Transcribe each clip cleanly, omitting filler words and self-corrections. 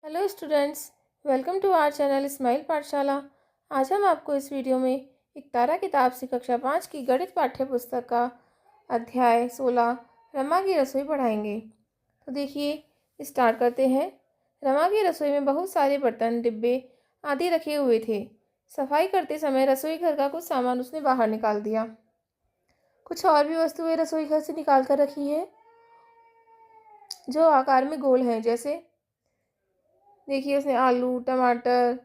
Hello students, welcome to our channel smile Pathshala. आज हम आपको इस वीडियो में एक तारा किताब से कक्षा 5 की गणित पाठ्य पुस्तक का अध्याय 16 रमा की रसोई पढ़ाएंगे। तो देखिए, स्टार्ट करते हैं। रमा की रसोई में बहुत सारे बर्तन, डिब्बे आदि रखे हुए थे। सफाई करते समय रसोई घर का कुछ सामान उसने बाहर निकाल दिया। कुछ और भी वस्तुएं रसोई घर से निकाल कर रखी हैं जो आकार में गोल हैं। जैसे देखिए, उसने आलू, टमाटर,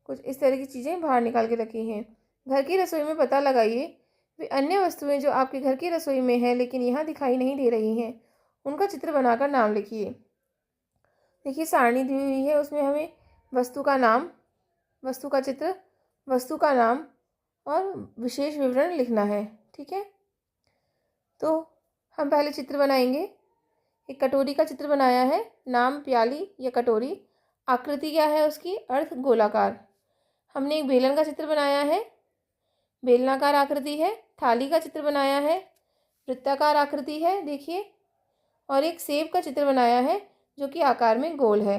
कुछ इस तरह की चीज़ें बाहर निकाल के रखी हैं। घर की रसोई में पता लगाइए वे अन्य वस्तुएं जो आपके घर की रसोई में हैं लेकिन यहाँ दिखाई नहीं दे रही हैं, उनका चित्र बनाकर नाम लिखिए। देखिए, सारणी दी हुई है, उसमें हमें वस्तु का नाम, वस्तु का चित्र, वस्तु का नाम और विशेष विवरण लिखना है। ठीक है, तो हम पहले चित्र बनाएंगे। एक कटोरी का चित्र बनाया है। नाम प्याली या कटोरी। आकृति क्या है उसकी? अर्ध गोलाकार। हमने एक बेलन का चित्र बनाया है, बेलनाकार आकृति है। थाली का चित्र बनाया है, वृत्ताकार आकृति है, देखिए। और एक सेब का चित्र बनाया है जो कि आकार में गोल है।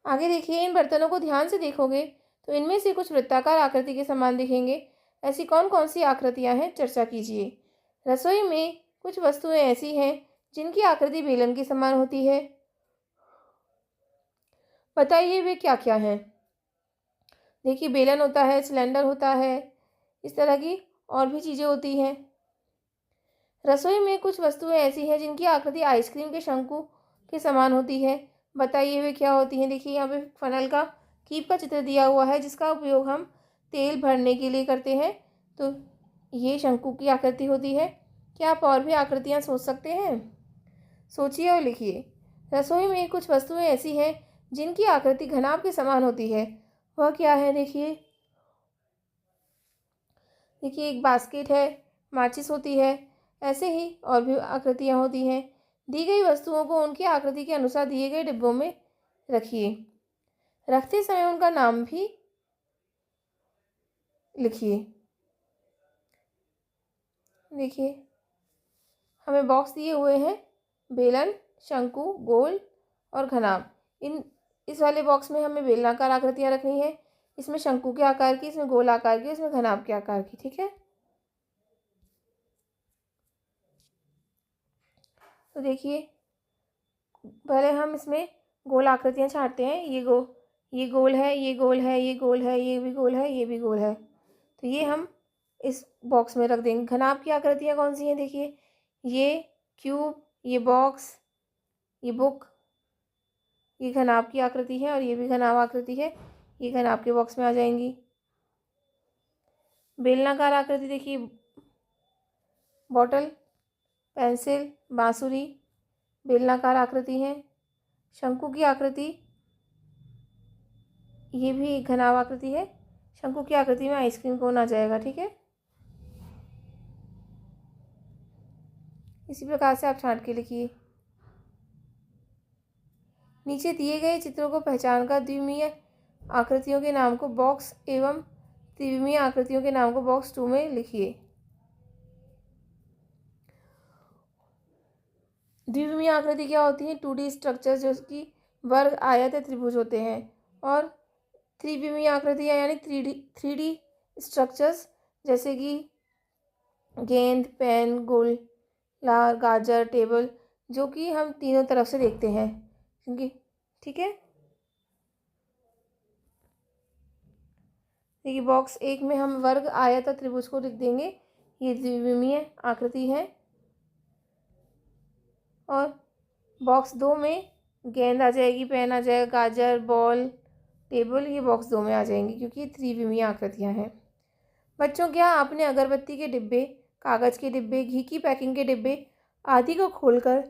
आगे देखिए, इन बर्तनों को ध्यान से देखोगे तो इनमें से कुछ वृत्ताकार आकृति के समान दिखेंगे। ऐसी कौन कौन सी आकृतियां हैं, चर्चा कीजिए। रसोई में कुछ वस्तुएं ऐसी हैं जिनकी आकृति बेलन के समान होती है। बताइए वे क्या क्या हैं। देखिए, बेलन होता है, सिलेंडर होता है, इस तरह की और भी चीज़ें होती हैं। रसोई में कुछ वस्तुएं ऐसी हैं जिनकी आकृति आइसक्रीम के शंकु के समान होती है। बताइए वे क्या होती हैं। देखिए, यहाँ पे फनल का कीप का चित्र दिया हुआ है जिसका उपयोग हम तेल भरने के लिए करते हैं। तो ये शंकु की आकृति होती है। क्या आप और भी आकृतियाँ सोच सकते हैं? सोचिए और लिखिए। रसोई में कुछ वस्तुएं ऐसी हैं जिनकी आकृति घनाभ के समान होती है। वह क्या है? देखिए, एक बास्केट है, माचिस होती है। ऐसे ही और भी आकृतियाँ होती हैं। दी गई वस्तुओं को उनकी आकृति के अनुसार दिए गए डिब्बों में रखिए। रखते समय उनका नाम भी लिखिए। देखिए, हमें बॉक्स दिए हुए हैं, बेलन, शंकु, गोल और घनाभ। इस वाले बॉक्स में हमें बेलनाकार आकृतियाँ रखनी है। इसमें शंकु के आकार की, इसमें गोल आकार की, इसमें घनाभ के आकार की। ठीक है, तो देखिए, पहले हम इसमें गोल आकृतियाँ छांटते हैं। ये गोल है, ये गोल है, ये गोल है, ये भी गोल है, ये भी गोल है। तो ये हम इस बॉक्स में रख देंगे। घनाभ की आकृतियाँ कौन सी हैं? देखिए, ये क्यूब, ये बॉक्स, ये बुक, ये घनाभ की आकृति है और ये भी घनाभ आकृति है। ये घनाभ के बॉक्स में आ जाएंगी। बेलनाकार आकृति देखिए, बॉटल, पेंसिल, बांसुरी बेलनाकार आकृति है। शंकु की आकृति, ये भी एक घनाभ आकृति है। शंकु की आकृति में आइसक्रीम कोन आ जाएगा। ठीक है, इसी प्रकार से आप छांट के लिखिए। नीचे दिए गए चित्रों को पहचानकर द्विमीय आकृतियों के नाम को बॉक्स एवं त्रिविमीय आकृतियों के नाम को बॉक्स 2 में लिखिए। द्विविमीय आकृति क्या होती है? 2D स्ट्रक्चर जो कि वर्ग, आयत या त्रिभुज होते हैं। और त्रिविमीय आकृतियाँ यानी 3D स्ट्रक्चर्स जैसे कि गेंद, पेन, गोला, गाजर, टेबल, जो कि हम तीनों तरफ से देखते हैं। क्योंकि ठीक है, देखिए, बॉक्स 1 में हम वर्ग, आयत और त्रिभुज को लिख देंगे। ये द्विविमीय आकृति है। और बॉक्स 2 में गेंद आ जाएगी, पेन आ जाएगा, गाजर, बॉल, टेबल, ये बॉक्स 2 में आ जाएंगी क्योंकि ये त्रिविमीय आकृतियाँ हैं। बच्चों, क्या आपने अगरबत्ती के डिब्बे, कागज़ के डिब्बे, घी की पैकिंग के डिब्बे आदि को खोलकर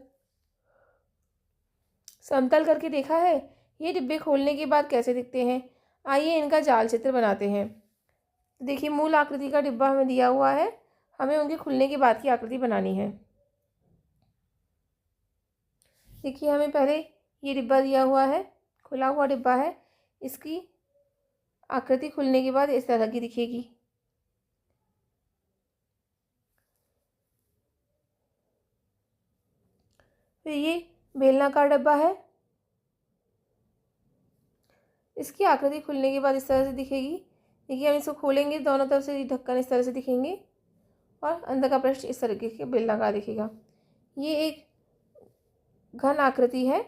समतल करके देखा है? ये डिब्बे खोलने के बाद कैसे दिखते हैं? आइए इनका जाल चित्र बनाते हैं। देखिए, मूल आकृति का डिब्बा हमें दिया हुआ है, हमें उनके खुलने के बाद की आकृति बनानी है। देखिए, हमें पहले ये डिब्बा दिया हुआ है, खुला हुआ डिब्बा है। इसकी आकृति खुलने के बाद इस तरह की दिखेगी। फिर ये बेलनाकार डिब्बा है, इसकी आकृति खुलने के बाद इस तरह से दिखेगी। देखिए हम इसको खोलेंगे, दोनों तरफ से ढक्कन इस तरह से दिखेंगे और अंदर का पृष्ठ इस तरीके के बेलनाकार दिखेगा। ये एक घन आकृति है।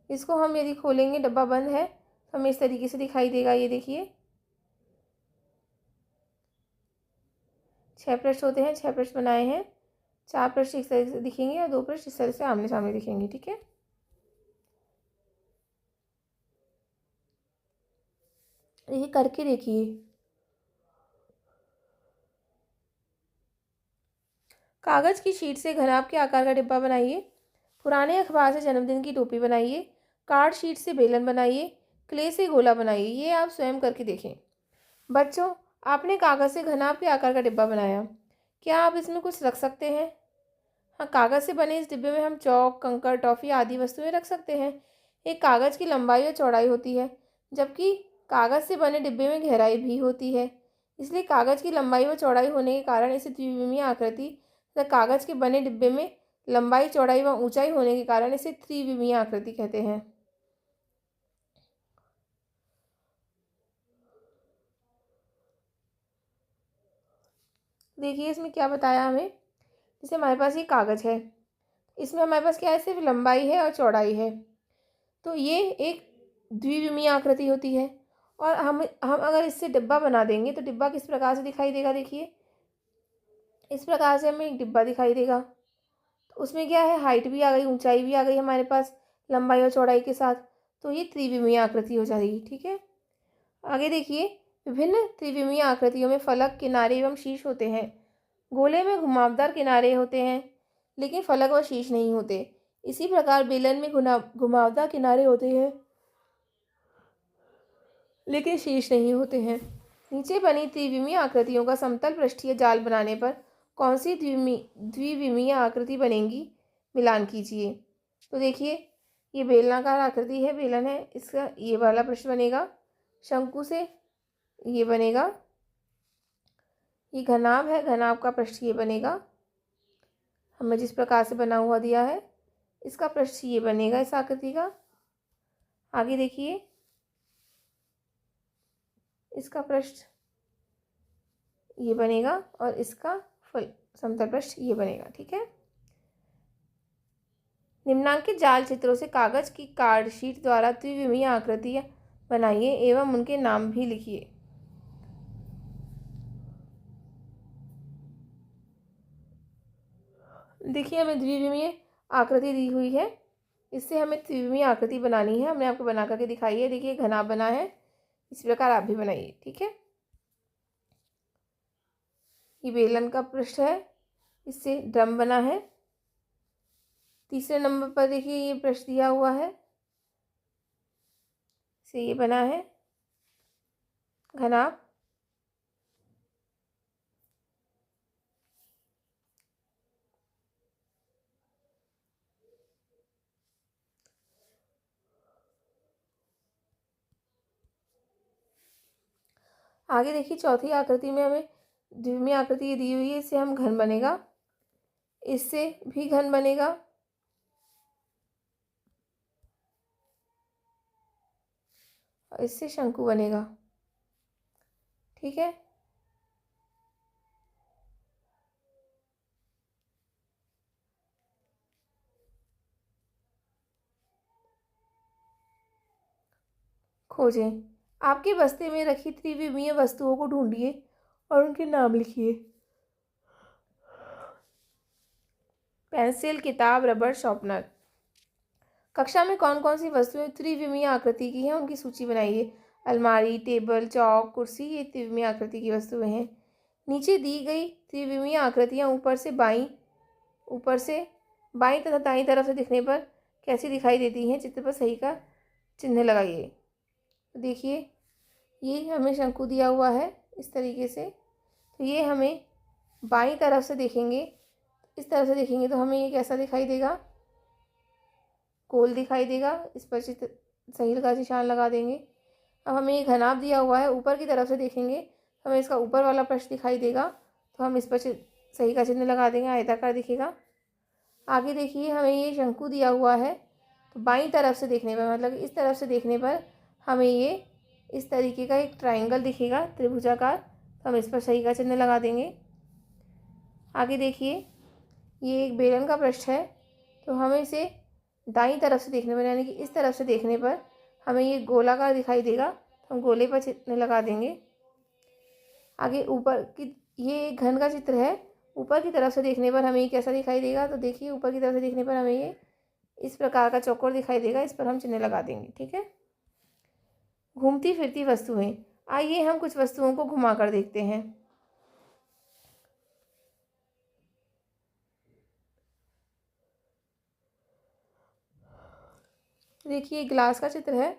इसको हम यदि खोलेंगे, डब्बा बंद है, तो हमें इस तरीके से दिखाई देगा। ये देखिए 6 पृष्ठ होते हैं, 6 पृष्ठ बनाए हैं। 4 पृष्ठ इस तरह से दिखेंगे और 2 पृष्ठ इस तरह से आमने सामने दिखेंगे। ठीक है, ये करके देखिए। कागज की शीट से घनाभ के आकार का डिब्बा बनाइए। पुराने अखबार से जन्मदिन की टोपी बनाइए। कार्ड शीट से बेलन बनाइए। क्ले से गोला बनाइए। ये आप स्वयं करके देखें। बच्चों, आपने कागज से घनाभ के आकार का डिब्बा बनाया। क्या आप इसमें कुछ रख सकते हैं? हाँ, कागज से बने इस डिब्बे में हम चौक, कंकड़, टॉफी आदि वस्तुएं रख सकते हैं। एक कागज की लंबाई और चौड़ाई होती है, जबकि कागज से बने डिब्बे में गहराई भी होती है। इसलिए कागज की लंबाई व चौड़ाई होने के कारण इसे द्विविमीय आकृति तथा कागज के बने डिब्बे में लंबाई, चौड़ाई व ऊंचाई होने के कारण इसे त्रिविमीय आकृति कहते हैं। देखिए इसमें क्या बताया हमें। जैसे हमारे पास ये कागज है, इसमें हमारे पास क्या है, सिर्फ लंबाई है और चौड़ाई है, तो ये एक द्विविमीय आकृति होती है। और हम अगर इससे डिब्बा बना देंगे तो डिब्बा किस प्रकार से दिखाई देगा। देखिए इस प्रकार से हमें एक डिब्बा दिखाई देगा। तो उसमें क्या है, हाइट भी आ गई, ऊंचाई भी आ गई हमारे पास लंबाई और चौड़ाई के साथ, तो ये त्रिविमीय आकृति हो जाएगी। ठीक है, आगे देखिए। विभिन्न त्रिविमीय आकृतियों में फलक, किनारे एवं शीर्ष होते हैं। गोले में घुमावदार किनारे होते हैं, लेकिन फलक व शीर्ष नहीं होते। इसी प्रकार बेलन में घुमावदार किनारे होते हैं, लेकिन शीर्ष नहीं होते हैं। नीचे बनी त्रिविमीय आकृतियों का समतल पृष्ठीय जाल बनाने पर कौन सी द्विविमीय आकृति बनेगी, मिलान कीजिए। तो देखिए ये बेलनाकार आकृति है, बेलन है, इसका ये वाला पृष्ठ बनेगा। शंकु से ये बनेगा। ये घनाभ है, घनाभ का पृष्ठ ये बनेगा। हमें जिस प्रकार से बना हुआ दिया है, इसका पृष्ठ ये बनेगा इस आकृति का। आगे देखिए, इसका पृष्ठ ये बनेगा और इसका फुल समतल पृष्ठ ये बनेगा। ठीक है, निम्नांकित जाल चित्रों से कागज की कार्ड शीट द्वारा त्रिविमीय आकृतियां बनाइए एवं उनके नाम भी लिखिए। देखिए हमें द्विविमीय आकृति दी हुई है, इससे हमें त्रिविमीय आकृति बनानी है। हमने आपको बना करके दिखाई है। देखिए घना बना है, इस प्रकार आप भी बनाइए। ठीक है, ये बेलन का पृष्ठ है, इससे ड्रम बना है। तीसरे नंबर पर देखिए ये पृष्ठ दिया हुआ है, से ये बना है घनाभ। आगे देखिए चौथी आकृति में हमें द्विविमीय आकृति दी हुई है, इससे हम घन बनेगा, इससे भी घन बनेगा, और इससे शंकु बनेगा। ठीक है, खोजें। आपके बस्ते में रखी त्रिविमीय वस्तुओं को ढूंढिए और उनके नाम लिखिए। पेंसिल, किताब, रबर, शॉर्पनर। कक्षा में कौन कौन सी वस्तुएं त्रिविमीय आकृति की हैं, उनकी सूची बनाइए। अलमारी, टेबल, चौक, कुर्सी, ये त्रिविमीय आकृति की वस्तुएं हैं। नीचे दी गई त्रिविमीय आकृतियां ऊपर से बाईं तथा दाईं तरफ से दिखने पर कैसी दिखाई देती हैं, चित्र पर सही का चिन्ह लगाइए। देखिए ये हमें शंकु दिया हुआ है इस तरीके से, तो ये हमें बाईं तरफ से देखेंगे, इस तरफ से देखेंगे तो हमें ये कैसा दिखाई देगा, गोल दिखाई देगा। इस पर सही का निशान लगा देंगे। अब हमें ये घनाभ दिया हुआ है, ऊपर की तरफ से देखेंगे हमें इसका ऊपर वाला पृष्ठ दिखाई देगा, तो हम इस पर सही का चिन्ह लगा देंगे, आयताकार दिखेगा। आगे देखिए हमें ये शंकु दिया हुआ है, तो बाईं तरफ से देखने पर, मतलब इस तरफ से देखने पर हमें ये इस तरीके का एक ट्रायंगल दिखेगा त्रिभुजाकार, तो हम इस पर सही का चिन्ह लगा देंगे। आगे देखिए, ये एक बेलन का पृष्ठ है, तो हमें इसे दाईं तरफ से देखने पर, यानी कि इस तरफ से देखने पर हमें ये गोलाकार दिखाई देगा, तो हम गोले पर चिन्ह लगा देंगे। आगे ऊपर की, ये एक घन का चित्र है, ऊपर की तरफ से देखने पर हमें ये कैसा दिखाई देगा, तो देखिए ऊपर की तरफ से देखने पर हमें ये इस प्रकार का चौकोर दिखाई देगा, इस पर हम चिन्ह लगा देंगे। ठीक है। घूमती फिरती वस्तुएं, आइए हम कुछ वस्तुओं को घुमा कर देखते हैं। देखिए ग्लास का चित्र है।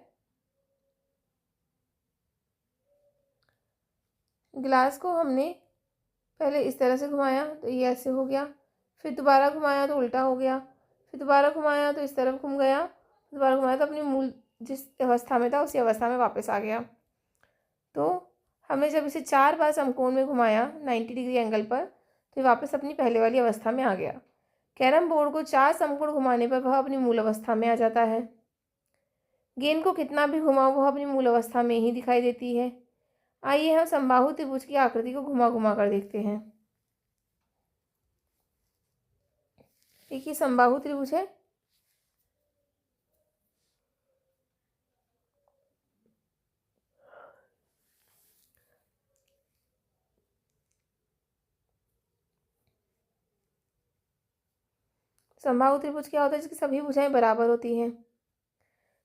ग्लास को हमने पहले इस तरह से घुमाया तो ये ऐसे हो गया, फिर दोबारा घुमाया तो उल्टा हो गया, फिर दोबारा घुमाया तो इस तरफ घूम गया, दोबारा घुमाया तो अपनी मूल जिस अवस्था में था उसी अवस्था में वापस आ गया। तो हमने जब इसे 4 बार समकोण में घुमाया 90 डिग्री एंगल पर, तो ये वापस अपनी पहले वाली अवस्था में आ गया। कैरम बोर्ड को 4 समकोण घुमाने पर वह अपनी मूल अवस्था में आ जाता है। गेंद को कितना भी घुमाओ वह अपनी मूल अवस्था में ही दिखाई देती है। आइए हम समबाहु त्रिभुज की आकृति को घुमा घुमा कर देखते हैं। देखिए समबाहु त्रिभुज है। समबाहु त्रिभुज क्या होता है? जिसकी सभी भुजाएं बराबर होती हैं,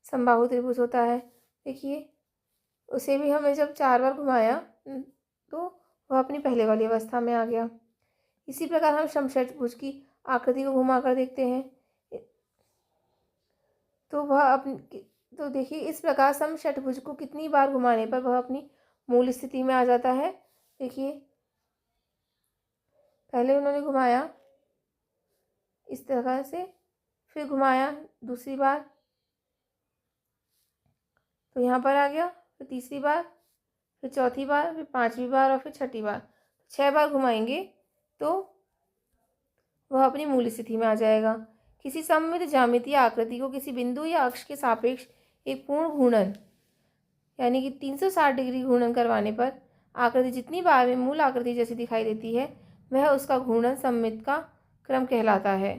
समबाहु त्रिभुज होता है। देखिए उसे भी हमें जब 4 बार घुमाया तो वह अपनी पहले वाली अवस्था में आ गया। इसी प्रकार हम समषटभुज की आकृति को घुमा कर देखते हैं, तो वह अपनी, तो देखिए इस प्रकार समषटभुज को कितनी बार घुमाने पर वह अपनी मूल स्थिति में आ जाता है। देखिए पहले उन्होंने घुमाया इस तरह से, फिर घुमाया दूसरी बार तो यहाँ पर आ गया, फिर तीसरी बार, फिर चौथी बार, फिर 5वीं बार और फिर 6ठी बार। 6 बार घुमाएंगे तो वह अपनी मूल स्थिति में आ जाएगा। किसी सममित ज्यामितीय आकृति को किसी बिंदु या अक्ष के सापेक्ष एक पूर्ण घूर्णन यानी कि 360 डिग्री घूर्णन करवाने पर आकृति जितनी बार में मूल आकृति जैसी दिखाई देती है वह उसका घूर्णन सममित का क्रम कहलाता है।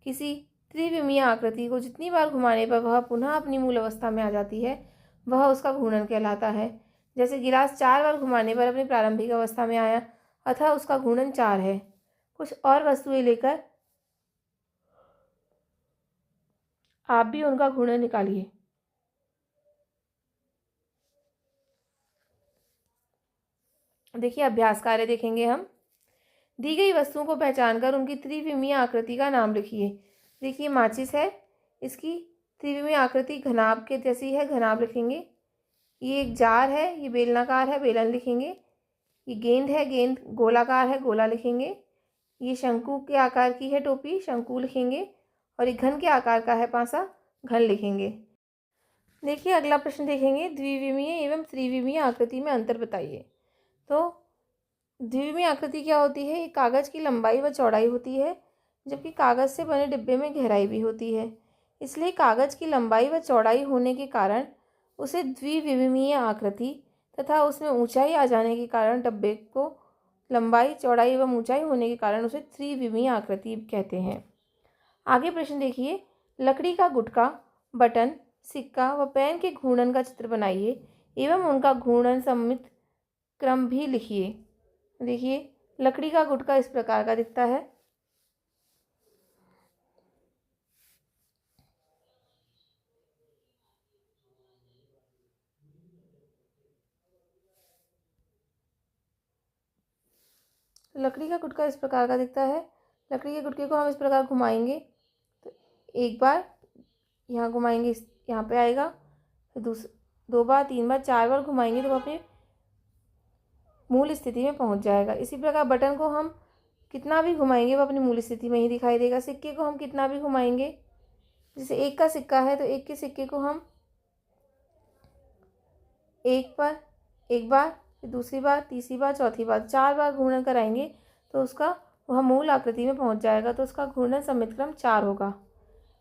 किसी त्रिविमीय आकृति को जितनी बार घुमाने पर वह पुनः अपनी मूल अवस्था में आ जाती है वह उसका घूर्णन कहलाता है। जैसे गिलास 4 बार घुमाने पर अपनी प्रारंभिक अवस्था में आया अतः उसका घूर्णन 4 है। कुछ और वस्तुएं लेकर आप भी उनका घूर्णन निकालिए। देखिए अभ्यास कार्य देखेंगे हम। दी गई वस्तुओं को पहचानकर उनकी त्रिविमीय आकृति का नाम लिखिए। देखिए माचिस है, इसकी त्रिविमीय आकृति घनाभ के जैसी है, घनाभ लिखेंगे। ये एक जार है, ये बेलनाकार है, बेलन लिखेंगे। ये गेंद है, गेंद गोलाकार है, गोला लिखेंगे। ये शंकु के आकार की है टोपी, शंकु लिखेंगे। और ये घन के आकार का है पासा, घन लिखेंगे। देखिए अगला प्रश्न देखेंगे, द्विविमीय एवं त्रिविमीय आकृति में अंतर बताइए। तो द्विविमीय आकृति क्या होती है? एक कागज़ की लंबाई व चौड़ाई होती है, जबकि कागज़ से बने डिब्बे में गहराई भी होती है। इसलिए कागज़ की लंबाई व चौड़ाई होने के कारण उसे द्विविमीय आकृति तथा उसमें ऊंचाई आ जाने के कारण डब्बे को लंबाई चौड़ाई एवं ऊंचाई होने के कारण उसे त्रिविमीय आकृति कहते हैं। आगे प्रश्न देखिए, लकड़ी का गुटका, बटन, सिक्का व पेन के घूर्णन का चित्र बनाइए एवं उनका घूर्णन सममित क्रम भी लिखिए। देखिए लकड़ी का गुटका इस प्रकार का दिखता है। लकड़ी का गुटका इस प्रकार का दिखता है। लकड़ी के गुटके को हम इस प्रकार घुमाएंगे तो एक बार यहाँ घुमाएंगे, यहाँ पे आएगा, फिर 2 बार, 3 बार, 4 बार घुमाएंगे तो वह अपनी मूल स्थिति में पहुँच जाएगा। इसी प्रकार बटन को हम कितना भी घुमाएंगे वह अपनी मूल स्थिति में ही दिखाई देगा। सिक्के को हम कितना भी घुमाएंगे, जैसे 1 का सिक्का है तो 1 के सिक्के को हम एक बार, फिर दूसरी बार, तीसरी बार, चौथी बार, 4 बार घूर्णन कराएंगे तो उसका वह मूल आकृति में पहुंच जाएगा, तो उसका घूर्णन सममित क्रम 4 होगा।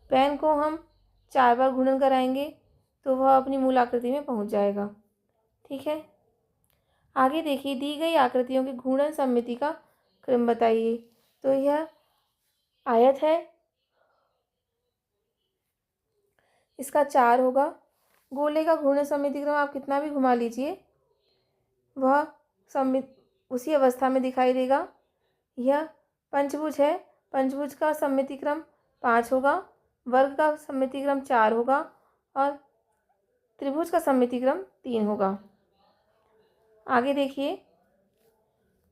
पेन को हम 4 बार घूर्णन कराएंगे तो वह अपनी मूल आकृति में पहुंच जाएगा। ठीक है, आगे देखिए, दी गई आकृतियों की घूर्णन सममिति का क्रम बताइए। तो यह आयत है, इसका 4 होगा। गोले का घूर्णन सममिति क्रम आप कितना भी घुमा लीजिए वह सममित उसी अवस्था में दिखाई देगा। यह पंचभुज है, पंचभुज का सममिति क्रम 5 होगा, वर्ग का सममिति क्रम 4 होगा और त्रिभुज का सममिति क्रम 3 होगा। आगे देखिए,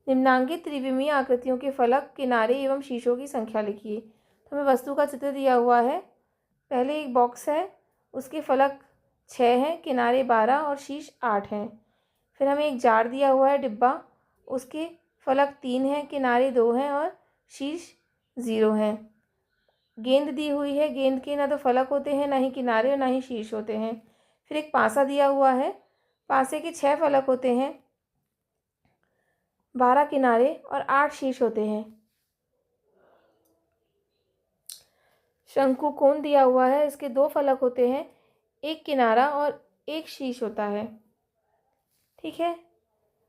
निम्नांकित त्रिविमीय आकृतियों के फलक, किनारे एवं शीर्षों की संख्या लिखिए। तो हमें वस्तु का चित्र दिया हुआ है। पहले एक बॉक्स है, उसके फलक 6 हैं, किनारे 12 और शीर्ष 8 हैं। फिर हमें एक जार दिया हुआ है, डिब्बा, उसके फलक 3 हैं, किनारे 2 हैं और शीर्ष 0 हैं। गेंद दी हुई है, गेंद के ना तो फलक होते हैं, ना ही किनारे और ना ही शीर्ष होते हैं। फिर एक पासा दिया हुआ है, पासे के 6 फलक होते हैं, 12 किनारे और 8 शीर्ष होते हैं। शंकु कोण दिया हुआ है, इसके 2 फलक होते हैं, एक किनारा और एक शीर्ष होता है। ठीक है,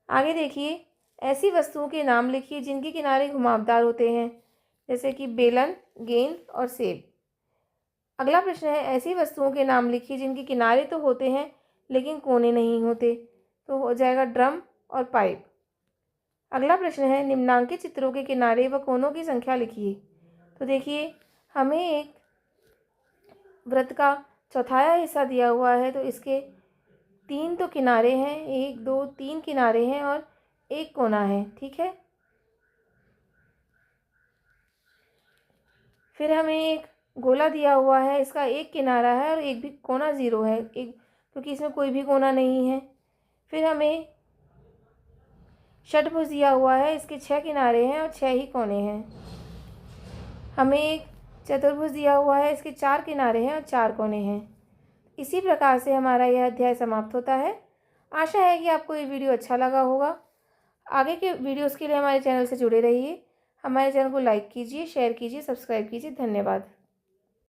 आगे देखिए, ऐसी वस्तुओं के नाम लिखिए जिनके किनारे घुमावदार होते हैं, जैसे कि बेलन, गेंद और सेब। अगला प्रश्न है, ऐसी वस्तुओं के नाम लिखिए जिनके किनारे तो होते हैं लेकिन कोने नहीं होते। तो हो जाएगा ड्रम और पाइप। अगला प्रश्न है, निम्नांकित चित्रों के किनारे व कोनों की संख्या लिखिए। तो देखिए, हमें एक वृत्त का चौथाया हिस्सा दिया हुआ है, तो इसके 3 तो किनारे हैं, 1 2 3 किनारे हैं और 1 कोना है। ठीक है, फिर हमें एक गोला दिया हुआ है, इसका 1 किनारा है और एक भी कोना 0 है, एक क्योंकि इसमें कोई भी कोना नहीं है। फिर हमें षटभुज दिया हुआ है, इसके 6 किनारे हैं और 6 ही कोने हैं। हमें एक चतुर्भुज दिया हुआ है, इसके 4 किनारे हैं और 4 कोने हैं। इसी प्रकार से हमारा यह अध्याय समाप्त होता है। आशा है कि आपको ये वीडियो अच्छा लगा होगा। आगे के वीडियोस के लिए हमारे चैनल से जुड़े रहिए। हमारे चैनल को लाइक कीजिए, शेयर कीजिए, सब्सक्राइब कीजिए। धन्यवाद।